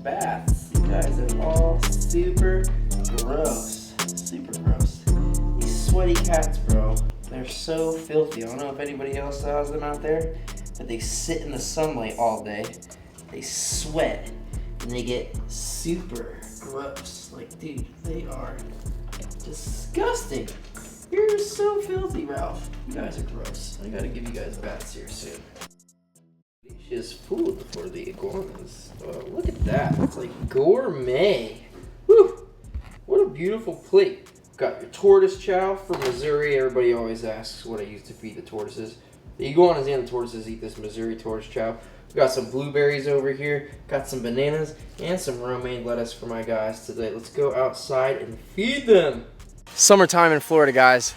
baths. You guys are all super gross. Super gross. These sweaty cats, bro. They're so filthy. I don't know if anybody else has them out there, but they sit in the sunlight all day. They sweat and they get super gross. Like, dude, they are disgusting. You're so filthy, Ralph. You guys are gross. I gotta give you guys baths here soon. Delicious food for the iguanas. Oh, look at that. It's like gourmet. Whew. What a beautiful plate. Got your tortoise chow from Missouri. Everybody always asks what I use to feed the tortoises. The iguanas and the tortoises eat this Missouri tortoise chow. We got some blueberries over here. Got some bananas and some romaine lettuce for my guys today. Let's go outside and feed them. Summertime in Florida, guys.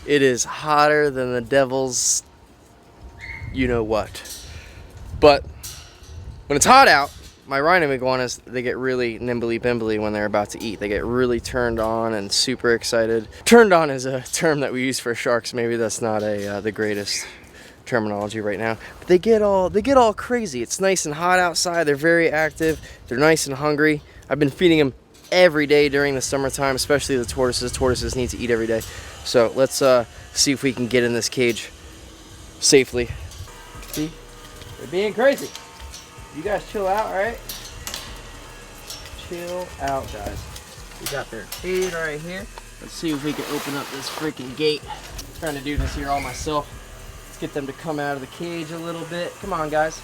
It is hotter than the devil's you know what. But when it's hot out, my Rhino iguanas, they get really nimbly-bimbly when they're about to eat. They get really turned on and super excited. Turned on is a term that we use for sharks. Maybe that's not the greatest terminology right now. But they get all crazy. It's nice and hot outside. They're very active. They're nice and hungry. I've been feeding them every day during the summertime, especially the tortoises. Tortoises need to eat every day. So let's see if we can get in this cage safely. See? They're being crazy. You guys chill out, all right? Chill out, guys. We got their feed right here. Let's see if we can open up this freaking gate. I'm trying to do this here all myself. Let's get them to come out of the cage a little bit. Come on, guys.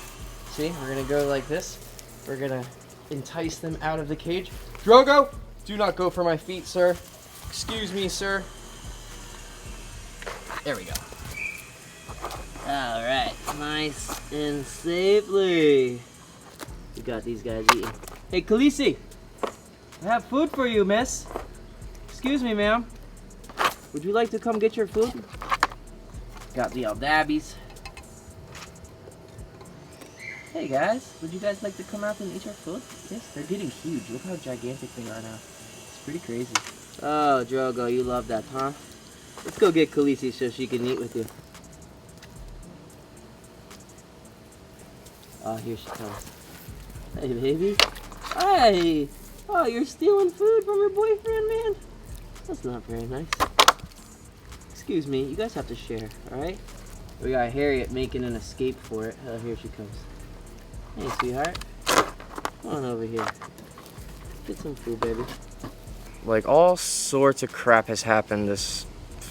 See, we're gonna go like this. We're gonna entice them out of the cage. Drogo, do not go for my feet, sir. Excuse me, sir. There we go. All right, nice and safely. We got these guys eating. Hey, Khaleesi, I have food for you, miss. Excuse me, ma'am. Would you like to come get your food? Got the Aldabbies. Hey guys, would you guys like to come out and eat your food? Yes, they're getting huge. Look how gigantic they are now. It's pretty crazy. Oh, Drogo, you love that, huh? Let's go get Khaleesi so she can eat with you. Oh, here she comes. Hey, baby. Hi! Oh, you're stealing food from your boyfriend, man? That's not very nice. Excuse me, you guys have to share, alright? We got Harriet making an escape for it. Oh, here she comes. Hey, sweetheart. Come on over here. Get some food, baby. Like, all sorts of crap has happened this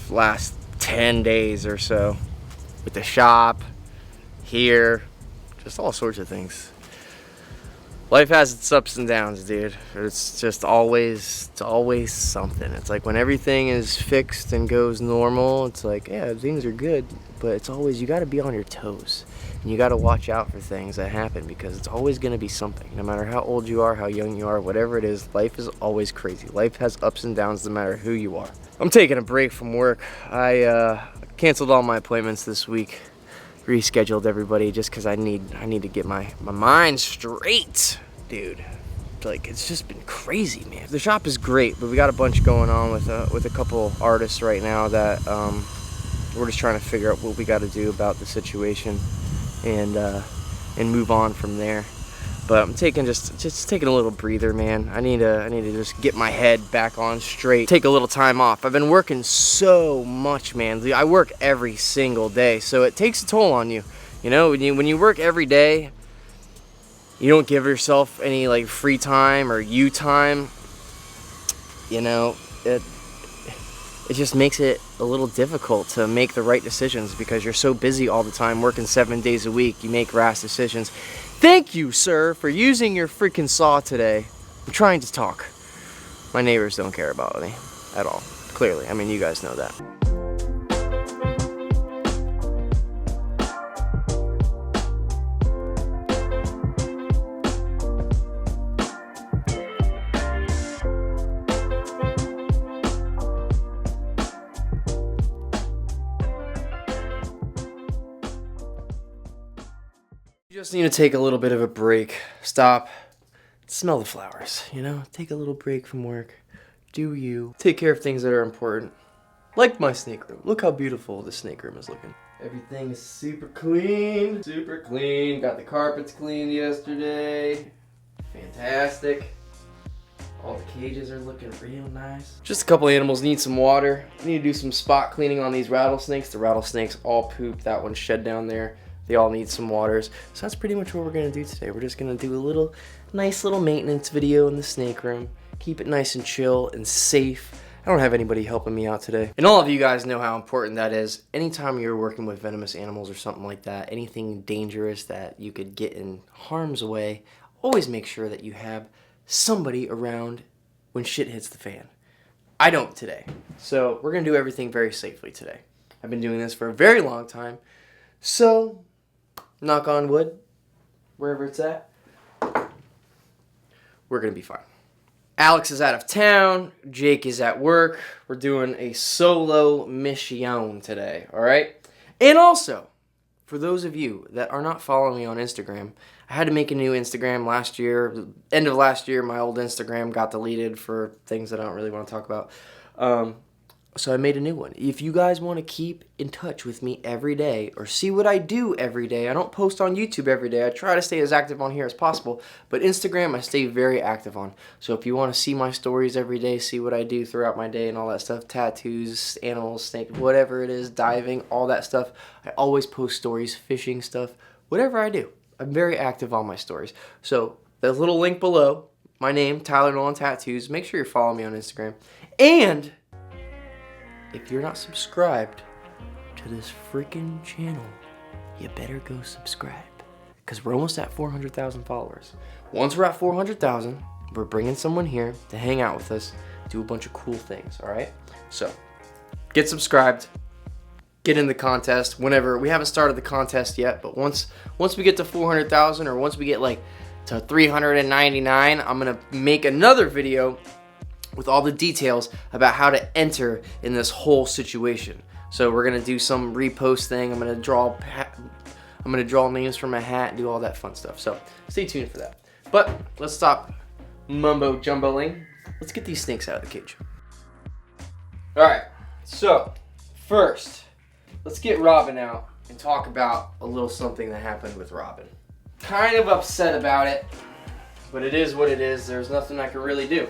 last 10 days or so. With the shop, here, just all sorts of things. Life has its ups and downs, dude. It's just always something. It's like when everything is fixed and goes normal, it's like, yeah, things are good, but it's always, you gotta be on your toes. And you gotta watch out for things that happen because it's always gonna be something. No matter how old you are, how young you are, whatever it is, life is always crazy. Life has ups and downs no matter who you are. I'm taking a break from work. I canceled all my appointments this week. Rescheduled everybody just because I need to get my mind straight, dude. Like, it's just been crazy, man. The shop is great, but we got a bunch going on with a couple artists right now that we're just trying to figure out what we got to do about the situation and move on from there. But I'm taking just taking a little breather, man. I need to just get my head back on straight. Take a little time off. I've been working so much, man. I work every single day, so it takes a toll on you. You know, when you work every day, you don't give yourself any like free time or you time. You know, it just makes it a little difficult to make the right decisions because you're so busy all the time, working 7 days a week. You make rash decisions. Thank you, sir, for using your freaking saw today. I'm trying to talk. My neighbors don't care about me at all, clearly. I mean, you guys know that. You just need to take a little bit of a break. Stop. Smell the flowers, you know? Take a little break from work. Do you. Take care of things that are important. Like my snake room. Look how beautiful the snake room is looking. Everything is super clean. Super clean. Got the carpets cleaned yesterday. Fantastic. All the cages are looking real nice. Just a couple animals need some water. We need to do some spot cleaning on these rattlesnakes. The rattlesnakes all pooped. That one shed down there. They all need some waters. So that's pretty much what we're gonna do today. We're just gonna do a nice little maintenance video in the snake room. Keep it nice and chill and safe. I don't have anybody helping me out today. And all of you guys know how important that is. Anytime you're working with venomous animals or something like that, anything dangerous that you could get in harm's way, always make sure that you have somebody around when shit hits the fan. I don't today. So we're gonna do everything very safely today. I've been doing this for a very long time. So, knock on wood, wherever it's at, we're gonna be fine. Alex is out of town, Jake is at work. We're doing a solo mission today, all right? And also, for those of you that are not following me on Instagram, I had to make a new Instagram last year. End of last year, my old Instagram got deleted for things that I don't really want to talk about. So I made a new one. If you guys want to keep in touch with me every day or see what I do every day, I don't post on YouTube every day. I try to stay as active on here as possible, but Instagram I stay very active on. So if you want to see my stories every day, see what I do throughout my day and all that stuff, tattoos, animals, snakes, whatever it is, diving, all that stuff, I always post stories, fishing stuff, whatever I do. I'm very active on my stories. So the little link below, my name, Tyler Nolan Tattoos, make sure you're following me on Instagram. And if you're not subscribed to this freaking channel, you better go subscribe. Because we're almost at 400,000 followers. Once we're at 400,000, we're bringing someone here to hang out with us, do a bunch of cool things, all right? So, get subscribed, get in the contest whenever. We haven't started the contest yet, but once we get to 400,000 or once we get like to 399, I'm going to make another video with all the details about how to enter in this whole situation. So we're gonna do some repost thing. I'm gonna draw names from a hat, do all that fun stuff. So stay tuned for that. But let's stop mumbo jumboing. Let's get these snakes out of the cage. All right. So first, let's get Robin out and talk about a little something that happened with Robin. Kind of upset about it, but it is what it is. There's nothing I can really do.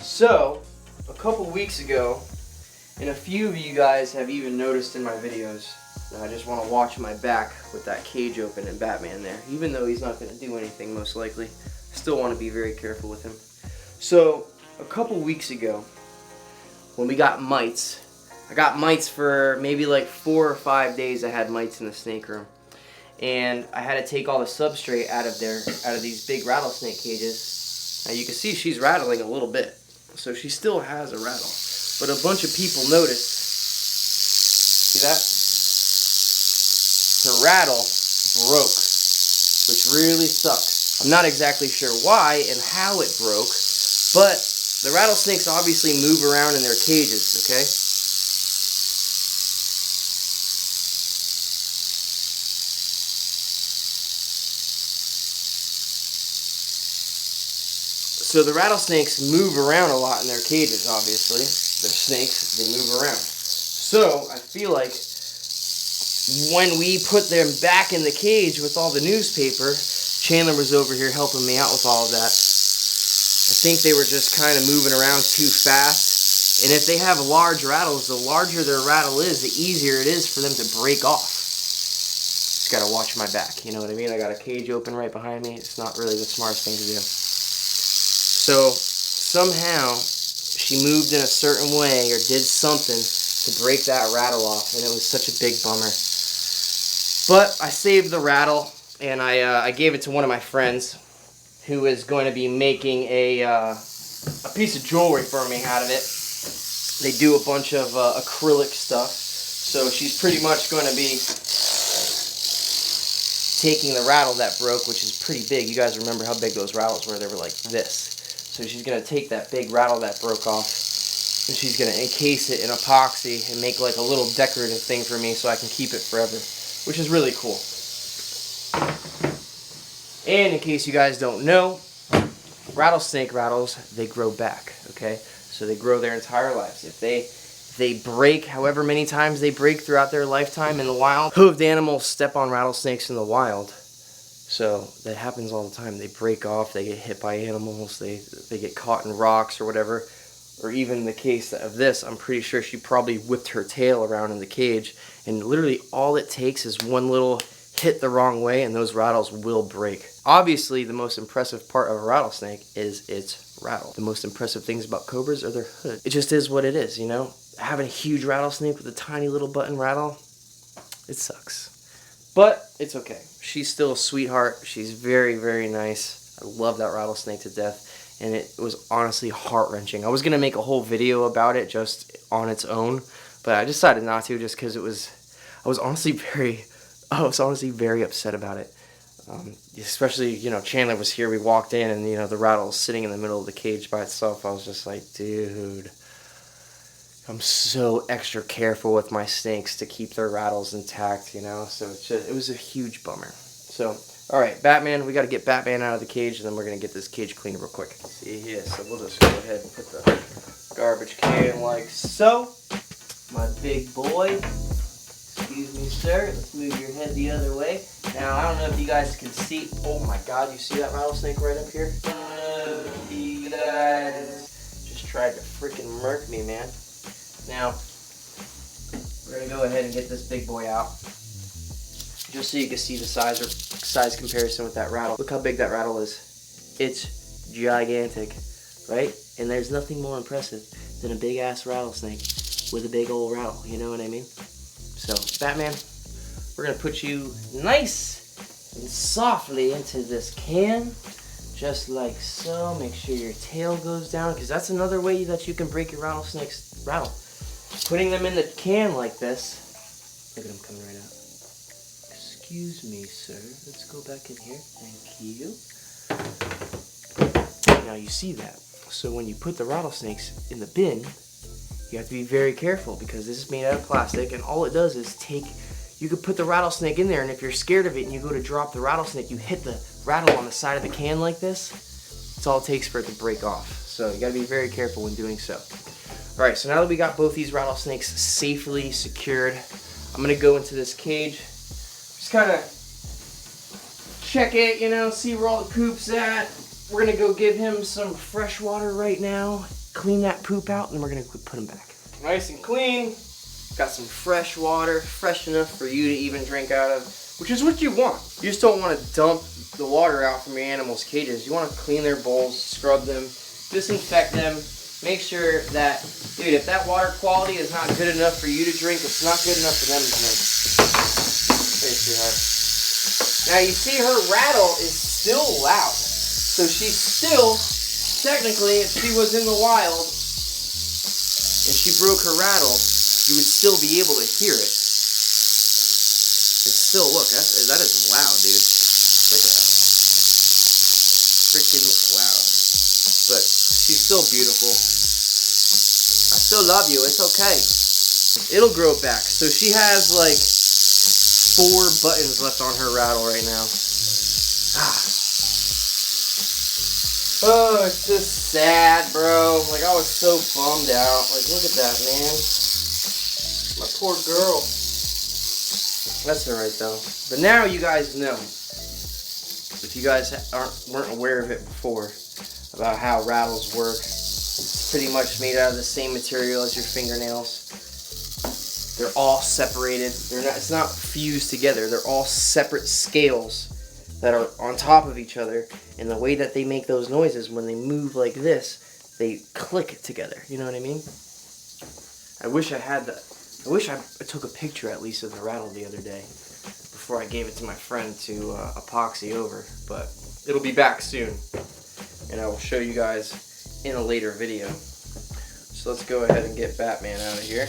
So, a couple weeks ago, and a few of you guys have even noticed in my videos that I just want to watch my back with that cage open and Batman there. Even though he's not going to do anything most likely, I still want to be very careful with him. So, a couple weeks ago, when we got mites, I got mites for maybe like 4 or 5 days. I had mites in the snake room. And I had to take all the substrate out of these big rattlesnake cages. Now you can see she's rattling a little bit. So she still has a rattle. But a bunch of people noticed, see that? Her rattle broke, which really sucks. I'm not exactly sure why and how it broke, but the rattlesnakes obviously move around in their cages, okay? So the rattlesnakes move around a lot in their cages, obviously. They're snakes, they move around. So I feel like when we put them back in the cage with all the newspaper, Chandler was over here helping me out with all of that. I think they were just kind of moving around too fast. And if they have large rattles, the larger their rattle is, the easier it is for them to break off. Just gotta watch my back, you know what I mean? I got a cage open right behind me. It's not really the smartest thing to do. So somehow she moved in a certain way or did something to break that rattle off, and it was such a big bummer. But I saved the rattle, and I gave it to one of my friends who is going to be making a piece of jewelry for me out of it. They do a bunch of acrylic stuff, so she's pretty much going to be taking the rattle that broke, which is pretty big. You guys remember how big those rattles were? They were like this. So she's going to take that big rattle that broke off, and she's going to encase it in epoxy and make like a little decorative thing for me so I can keep it forever, which is really cool. And in case you guys don't know, rattlesnake rattles, they grow back, okay? So they grow their entire lives. If they break however many times they break throughout their lifetime in the wild, hooved animals step on rattlesnakes in the wild, So that happens all the time. They break off, they get hit by animals, they get caught in rocks or whatever. Or even in the case of this, I'm pretty sure she probably whipped her tail around in the cage, and literally all it takes is one little hit the wrong way and those rattles will break. Obviously, the most impressive part of a rattlesnake is its rattle. The most impressive things about cobras are their hood. It just is what it is, you know? Having a huge rattlesnake with a tiny little button rattle, it sucks. But it's okay. She's still a sweetheart. She's very, very nice. I love that rattlesnake to death. And it was honestly heart-wrenching. I was going to make a whole video about it just on its own, but I decided not to just because I was honestly very upset about it. Especially, you know, Chandler was here. We walked in and, you know, the rattle was sitting in the middle of the cage by itself. I was just like, dude, I'm so extra careful with my snakes to keep their rattles intact, you know? So it was a huge bummer. So, all right, Batman, we got to get Batman out of the cage, and then we're going to get this cage cleaned real quick. See here, so we'll just go ahead and put the garbage can like so. My big boy. Excuse me, sir. Let's move your head the other way. Now, I don't know if you guys can see. Oh, my God, you see that rattlesnake right up here? You guys just tried to freaking murk me, man. Now, we're going to go ahead and get this big boy out. Just so you can see the size comparison with that rattle. Look how big that rattle is. It's gigantic, right? And there's nothing more impressive than a big ass rattlesnake with a big old rattle, you know what I mean? So, Batman, we're gonna put you nice and softly into this can, just like so. Make sure your tail goes down, because that's another way that you can break your rattlesnake's rattle. Putting them in the can like this. Look at them coming right out. Excuse me, sir. Let's go back in here. Thank you. Now you see that. So when you put the rattlesnakes in the bin, you have to be very careful because this is made out of plastic, and all it does is you could put the rattlesnake in there, and if you're scared of it and you go to drop the rattlesnake, you hit the rattle on the side of the can like this. That's all it takes for it to break off. So you gotta be very careful when doing so. All right, so now that we got both these rattlesnakes safely secured, I'm gonna go into this cage. Just kind of check it, you know, see where all the poop's at. We're gonna go give him some fresh water right now, clean that poop out, and we're gonna put him back. Nice and clean. Got some fresh water, fresh enough for you to even drink out of, which is what you want. You just don't want to dump the water out from your animals' cages. You want to clean their bowls, scrub them, disinfect them. Make sure that, dude, if that water quality is not good enough for you to drink, it's not good enough for them to drink. Hey, sweetheart. Now you see her rattle is still loud. So she's still, technically, if she was in the wild and she broke her rattle, you would still be able to hear it. It's still, look, that is loud, dude. Look at that. Freaking loud. But she's still beautiful. I still love you, it's okay. It'll grow back. So she has like 4 buttons left on her rattle right now. Oh, it's just sad, bro. Like, I was so bummed out. Like, look at that, man. My poor girl. That's alright, though. But now you guys know. If you guys weren't aware of it before, about how rattles work. It's pretty much made out of the same material as your fingernails. They're all separated. It's not fused together. They're all separate scales that are on top of each other. And the way that they make those noises, when they move like this, they click together. You know what I mean? I wish I had that. I wish I took a picture at least of the rattle the other day before I gave it to my friend to epoxy over. But it'll be back soon. And I will show you guys in a later video. So let's go ahead and get Batman out of here.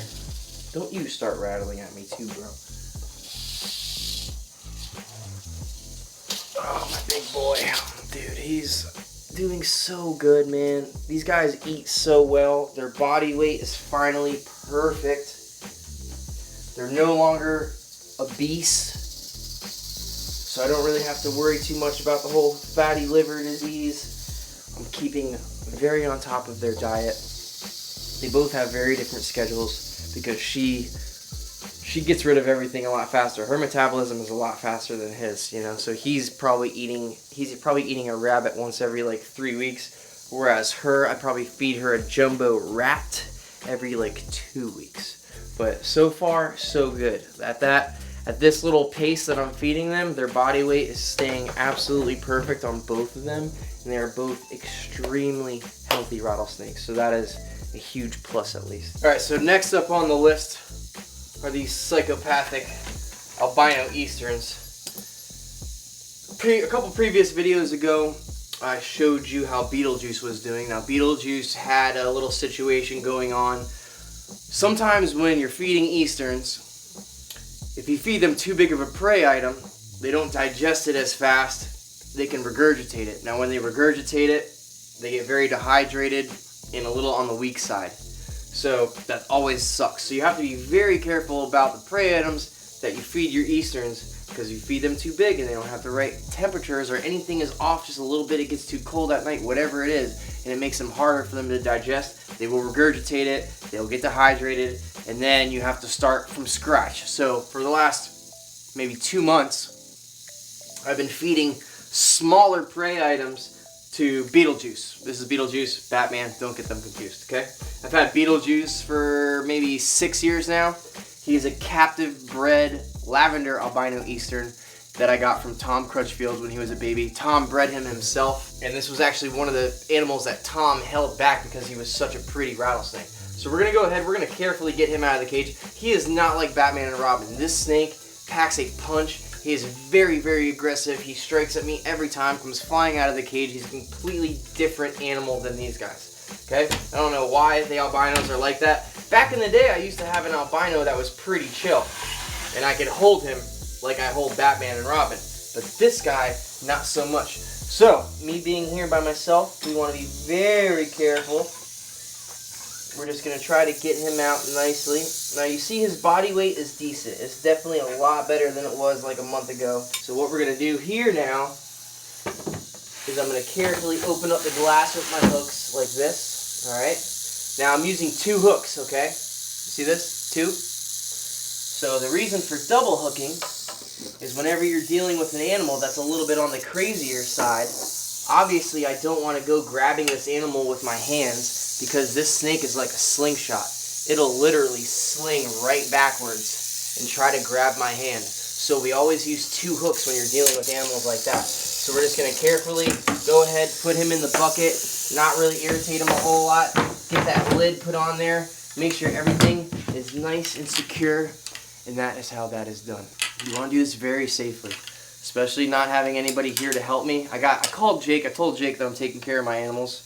Don't you start rattling at me too, bro. Oh, my big boy. Dude, he's doing so good, man. These guys eat so well. Their body weight is finally perfect. They're no longer obese. So I don't really have to worry too much about the whole fatty liver disease. I'm keeping very on top of their diet. They both have very different schedules because she she gets rid of everything a lot faster. Her metabolism is a lot faster than his, you know. So he's probably eating a rabbit once every like 3 weeks, whereas her, I probably feed her a jumbo rat every like 2 weeks. But so far, so good. At this little pace that I'm feeding them, their body weight is staying absolutely perfect on both of them, and they are both extremely healthy rattlesnakes. So that is a huge plus at least. All right, so next up on the list are these psychopathic albino easterns. A couple previous videos ago, I showed you how Beetlejuice was doing. Now, Beetlejuice had a little situation going on. Sometimes when you're feeding easterns, if you feed them too big of a prey item, they don't digest it as fast. They can regurgitate it. Now, when they regurgitate it, they get very dehydrated and a little on the weak side. So that always sucks. So you have to be very careful about the prey items that you feed your easterns, because you feed them too big and they don't have the right temperatures, or anything is off just a little bit, it gets too cold at night, whatever it is, and it makes them harder for them to digest. They will regurgitate it, they'll get dehydrated, and then you have to start from scratch. So for the last maybe 2 months, I've been feeding smaller prey items to Beetlejuice. This is Beetlejuice, Batman, don't get them confused, okay? I've had Beetlejuice for maybe 6 years now. He's a captive bred lavender albino eastern that I got from Tom Crutchfield when he was a baby. Tom bred him himself, and this was actually one of the animals that Tom held back because he was such a pretty rattlesnake. So we're gonna go ahead, we're gonna carefully get him out of the cage. He is not like Batman and Robin. This snake packs a punch. He is very, very aggressive. He strikes at me every time, comes flying out of the cage. He's a completely different animal than these guys, okay? I don't know why the albinos are like that. Back in the day, I used to have an albino that was pretty chill, and I could hold him like I hold Batman and Robin. But this guy, not so much. So, me being here by myself, we want to be very careful. We're just going to try to get him out nicely. Now, you see his body weight is decent. It's definitely a lot better than it was like a month ago. So what we're going to do here now is I'm going to carefully open up the glass with my hooks like this. All right. Now, I'm using 2 hooks, okay? See this? 2. So the reason for double hooking is whenever you're dealing with an animal that's a little bit on the crazier side, obviously I don't want to go grabbing this animal with my hands, because this snake is like a slingshot. It'll literally sling right backwards and try to grab my hand. So we always use 2 hooks when you're dealing with animals like that. So we're just going to carefully go ahead, put him in the bucket, not really irritate him a whole lot, get that lid put on there, make sure everything is nice and secure, and that is how that is done. You want to do this very safely, especially not having anybody here to help me. I called Jake. I told Jake that I'm taking care of my animals.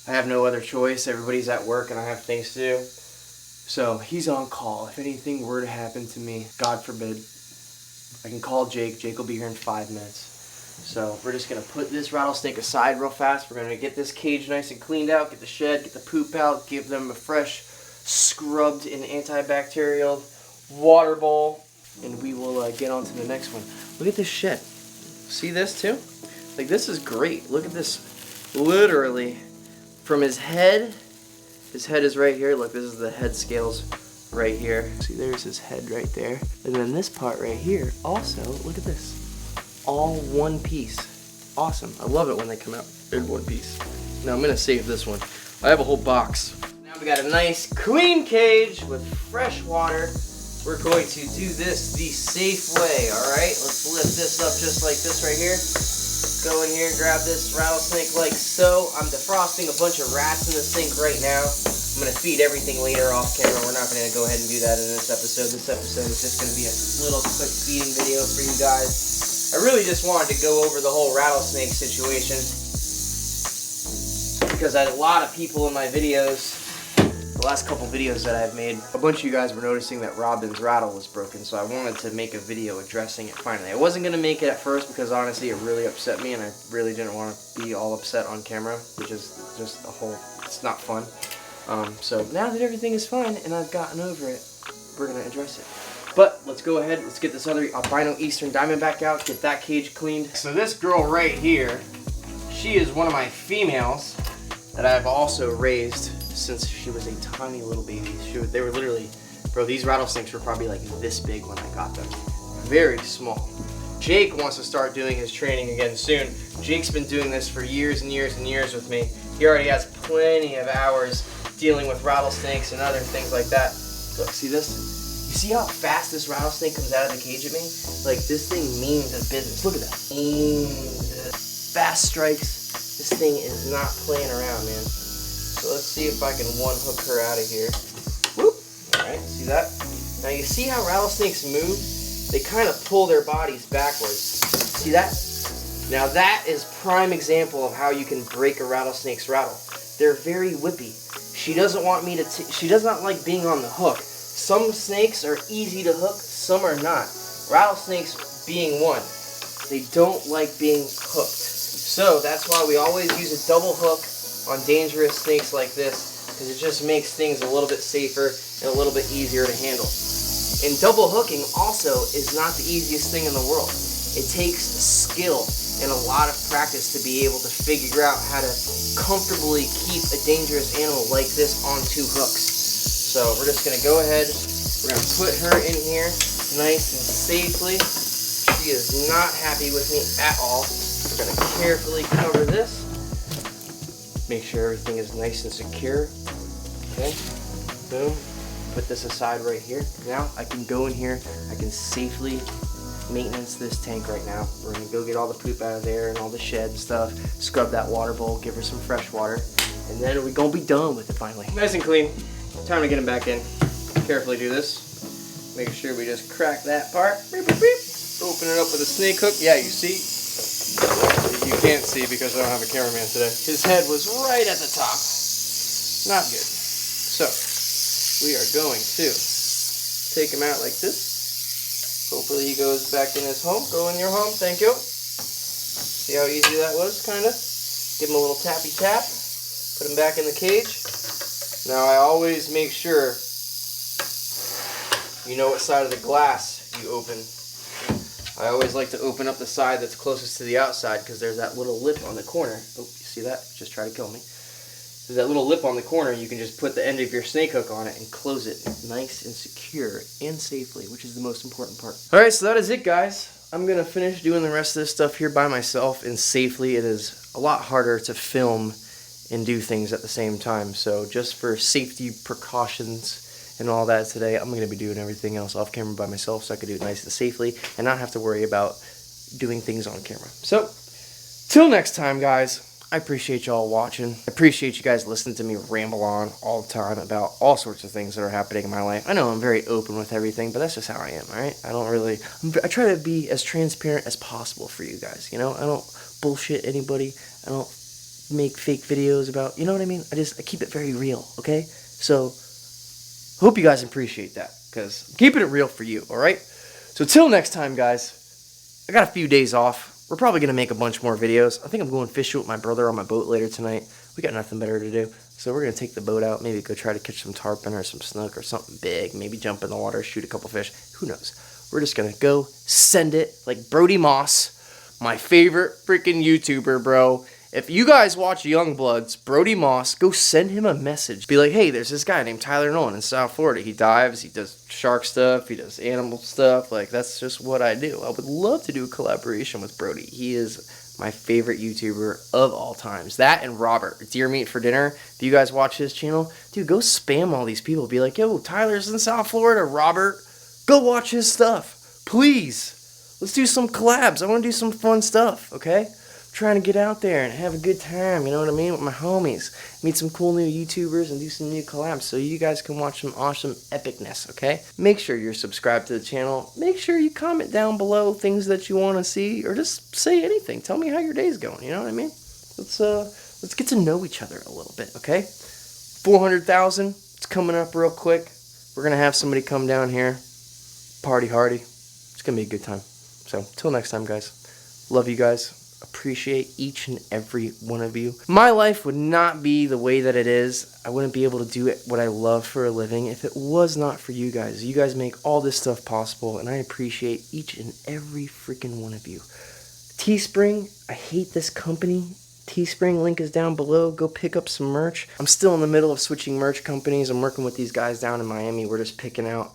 I have no other choice. Everybody's at work and I have things to do. So he's on call. If anything were to happen to me, God forbid, I can call Jake. Jake will be here in 5 minutes. So we're just going to put this rattlesnake aside real fast. We're going to get this cage nice and cleaned out, get the shed, get the poop out, give them a fresh, scrubbed and antibacterial water bowl, and we will get on to the next one. Look at this shed. See this too? Like, this is great. Look at this. Literally, from his head is right here. Look, this is the head scales right here. See, there's his head right there. And then this part right here, also, look at this. All one piece. Awesome. I love it when they come out in one piece. Now I'm going to save this one. I have a whole box. Now we got a nice clean cage with fresh water. We're going to do this the safe way, alright? Let's lift this up just like this right here. Go in here and grab this rattlesnake like so. I'm defrosting a bunch of rats in the sink right now. I'm going to feed everything later off camera. We're not going to go ahead and do that in this episode. This episode is just going to be a little quick feeding video for you guys. I really just wanted to go over the whole rattlesnake situation, because I had a lot of people in my videos, the last couple videos that I've made, a bunch of you guys were noticing that Robin's rattle was broken, so I wanted to make a video addressing it finally. I wasn't going to make it at first because honestly it really upset me, and I really didn't want to be all upset on camera, which is just it's not fun. So now that everything is fine and I've gotten over it, we're going to address it. But let's go ahead, let's get this other albino eastern diamondback out, get that cage cleaned. So this girl right here, she is one of my females that I've also raised since she was a tiny little baby. They were literally Bro, these rattlesnakes were probably like this big when I got them. Very small. Jake wants to start doing his training again soon. Jake's been doing this for years and years and years with me. He already has plenty of hours dealing with rattlesnakes and other things like that. Look, see this? You see how fast this rattlesnake comes out of the cage at me? Like, this thing means a business. Look at that. Fast strikes. This thing is not playing around, man. So let's see if I can one hook her out of here. Whoop. Alright, see that? Now you see how rattlesnakes move? They kind of pull their bodies backwards. See that? Now that is prime example of how you can break a rattlesnake's rattle. They're very whippy. She doesn't want me to, she does not like being on the hook. Some snakes are easy to hook, some are not. Rattlesnakes being one. They don't like being hooked. So that's why we always use a double hook on dangerous snakes like this, because it just makes things a little bit safer and a little bit easier to handle. And double hooking also is not the easiest thing in the world. It takes skill and a lot of practice to be able to figure out how to comfortably keep a dangerous animal like this on two hooks. So we're just going to go ahead, we're going to put her in here nice and safely. She is not happy with me at all. We're going to carefully cover this. Make sure everything is nice and secure. Okay, boom. Put this aside right here. Now I can go in here, I can safely maintenance this tank right now. We're gonna go get all the poop out of there and all the shed stuff, scrub that water bowl, give her some fresh water, and then we're gonna be done with it finally. Nice and clean. Time to get him back in. Carefully do this. Make sure we just crack that part. Beep, beep, beep. Open it up with a snake hook. Yeah, you see? You can't see because I don't have a cameraman today. His head was right at the top. Not good. So, we are going to take him out like this. Hopefully he goes back in his home. Go in your home, thank you. See how easy that was, kind of? Give him a little tappy tap. Put him back in the cage. Now I always make sure you know what side of the glass you open. I always like to open up the side that's closest to the outside because there's that little lip on the corner. Oh, you see that? Just try to kill me. There's that little lip on the corner. You can just put the end of your snake hook on it and close it nice and secure and safely, which is the most important part. Alright, so that is it, guys. I'm going to finish doing the rest of this stuff here by myself and safely. It is a lot harder to film and do things at the same time. So just for safety precautions and all that today, I'm going to be doing everything else off camera by myself so I can do it nice and safely and not have to worry about doing things on camera. So, till next time, guys. I appreciate y'all watching. I appreciate you guys listening to me ramble on all the time about all sorts of things that are happening in my life. I know I'm very open with everything, but that's just how I am, alright? I try to be as transparent as possible for you guys, you know? I don't bullshit anybody. I don't make fake videos about, you know what I mean? I keep it very real, okay? So, hope you guys appreciate that, because I'm keeping it real for you, alright? So, till next time, guys, I got a few days off. We're probably going to make a bunch more videos. I think I'm going fishing with my brother on my boat later tonight. We got nothing better to do. So we're going to take the boat out, maybe go try to catch some tarpon or some snook or something big. Maybe jump in the water, shoot a couple fish. Who knows? We're just going to go send it like Brody Moss, my favorite freaking YouTuber, bro. If you guys watch Youngbloods, Brody Moss, go send him a message. Be like, hey, there's this guy named Tyler Nolan in South Florida. He dives, he does shark stuff, he does animal stuff. Like, that's just what I do. I would love to do a collaboration with Brody. He is my favorite YouTuber of all times. That and Robert, Deer Meat for Dinner. If you guys watch his channel, dude, go spam all these people. Be like, yo, Tyler's in South Florida. Robert, go watch his stuff. Please. Let's do some collabs. I want to do some fun stuff, okay? Trying to get out there and have a good time, you know what I mean, with my homies. Meet some cool new YouTubers and do some new collabs so you guys can watch some awesome epicness, okay? Make sure you're subscribed to the channel. Make sure you comment down below things that you want to see or just say anything. Tell me how your day's going, you know what I mean? Let's get to know each other a little bit, okay? 400,000, it's coming up real quick. We're going to have somebody come down here, party hardy. It's going to be a good time. So, till next time, guys. Love you guys. Appreciate each and every one of you. My life would not be the way that it is. I wouldn't be able to do it what I love for a living if it was not for you guys. You guys make all this stuff possible, and I appreciate each and every freaking one of you. Teespring, I hate this company. Teespring link is down below. Go pick up some merch. I'm still in the middle of switching merch companies. I'm working with these guys down in Miami. We're just picking out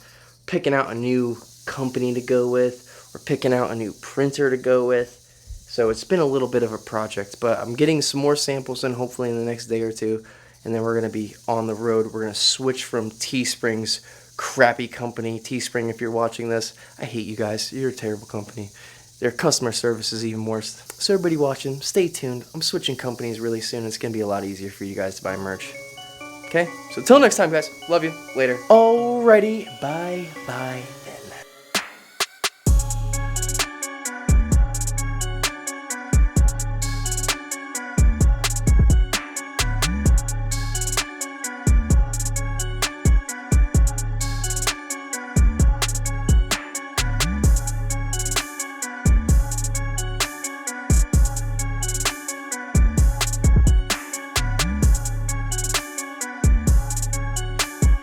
a new company to go with. We're picking out a new printer to go with. So it's been a little bit of a project, but I'm getting some more samples in hopefully in the next day or two, and then we're going to be on the road. We're going to switch from Teespring's crappy company. Teespring, if you're watching this, I hate you guys. You're a terrible company. Their customer service is even worse. So everybody watching, stay tuned. I'm switching companies really soon. It's going to be a lot easier for you guys to buy merch. Okay? So until next time, guys. Love you. Later. Alrighty. Bye.